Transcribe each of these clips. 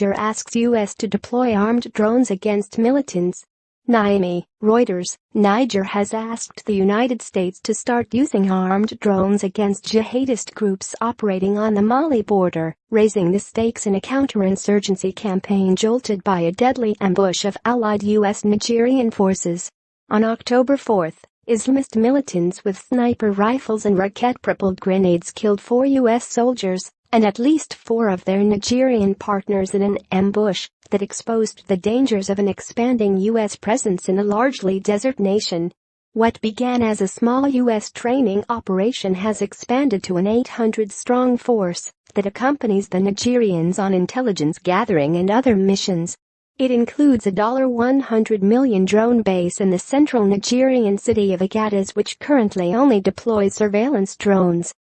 Niger asks U.S. to deploy armed drones against militants. NIAMEY, Reuters. Niger has asked the United States to start using armed drones against jihadist groups operating on the Mali border, raising the stakes in a counterinsurgency campaign jolted by a deadly ambush of allied U.S. Nigerian forces. On October 4, Islamist militants with sniper rifles and rocket-propelled grenades killed 4 U.S. soldiers and at least 4 of their Nigerian partners in an ambush that exposed the dangers of an expanding U.S. presence in a largely desert nation. What began as a small U.S. training operation has expanded to an 800-strong force that accompanies the Nigerians on intelligence gathering and other missions. It includes a $100 million drone base in the central Nigerian city of Agadez, which currently only deploys surveillance drones.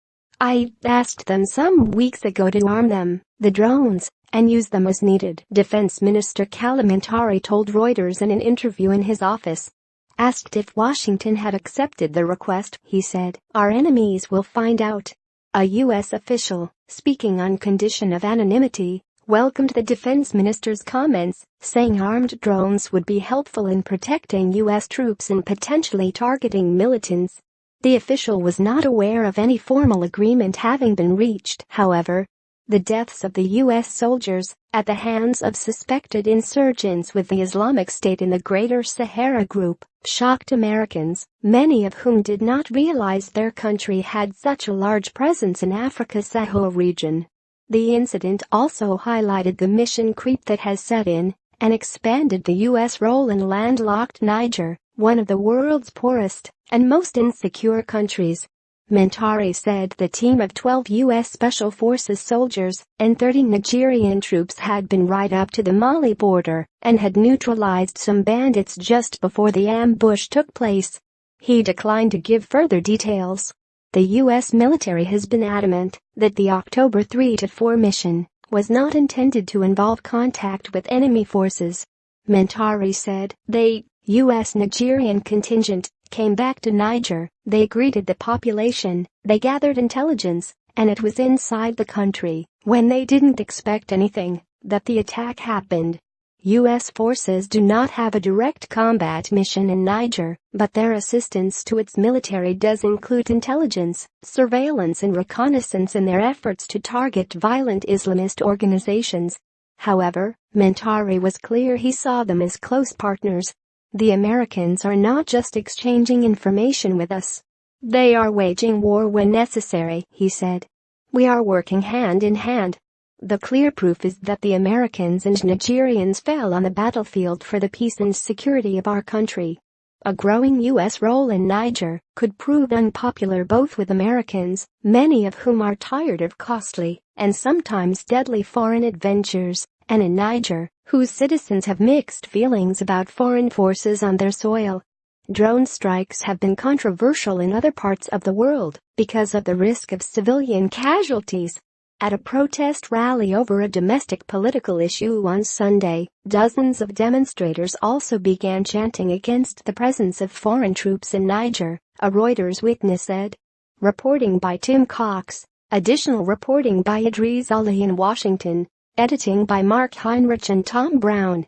"I asked them some weeks ago to arm them, the drones, and use them as needed," Defense Minister Kalamentari told Reuters in an interview in his office. Asked if Washington had accepted the request, he said, "Our enemies will find out." A U.S. official, speaking on condition of anonymity, welcomed the defense minister's comments, saying armed drones would be helpful in protecting U.S. troops and potentially targeting militants. The official was not aware of any formal agreement having been reached, however. The deaths of the U.S. soldiers, at the hands of suspected insurgents with the Islamic State in the Greater Sahara Group, shocked Americans, many of whom did not realize their country had such a large presence in Africa's Sahel region. The incident also highlighted the mission creep that has set in and expanded the U.S. role in landlocked Niger, one of the world's poorest and most insecure countries. Mentari said the team of 12 U.S. Special Forces soldiers and 30 Nigerian troops had been right up to the Mali border and had neutralized some bandits just before the ambush took place. He declined to give further details. The U.S. military has been adamant that the October 3-4 mission was not intended to involve contact with enemy forces. Mentari said the U.S. Nigerian contingent came back to Niger, they greeted the population, they gathered intelligence, and it was inside the country, when they didn't expect anything, that the attack happened. U.S. forces do not have a direct combat mission in Niger, but their assistance to its military does include intelligence, surveillance and reconnaissance in their efforts to target violent Islamist organizations. However, Mentari was clear he saw them as close partners. "The Americans are not just exchanging information with us. They are waging war when necessary," he said. "We are working hand in hand. The clear proof is that the Americans and Nigerians fell on the battlefield for the peace and security of our country." A growing U.S. role in Niger could prove unpopular both with Americans, many of whom are tired of costly and sometimes deadly foreign adventures, and in Niger, whose citizens have mixed feelings about foreign forces on their soil. Drone strikes have been controversial in other parts of the world because of the risk of civilian casualties. At a protest rally over a domestic political issue on Sunday, dozens of demonstrators also began chanting against the presence of foreign troops in Niger, a Reuters witness said. Reporting by Tim Cox. Additional reporting by Idris Ali in Washington. Editing by Mark Heinrich and Tom Brown.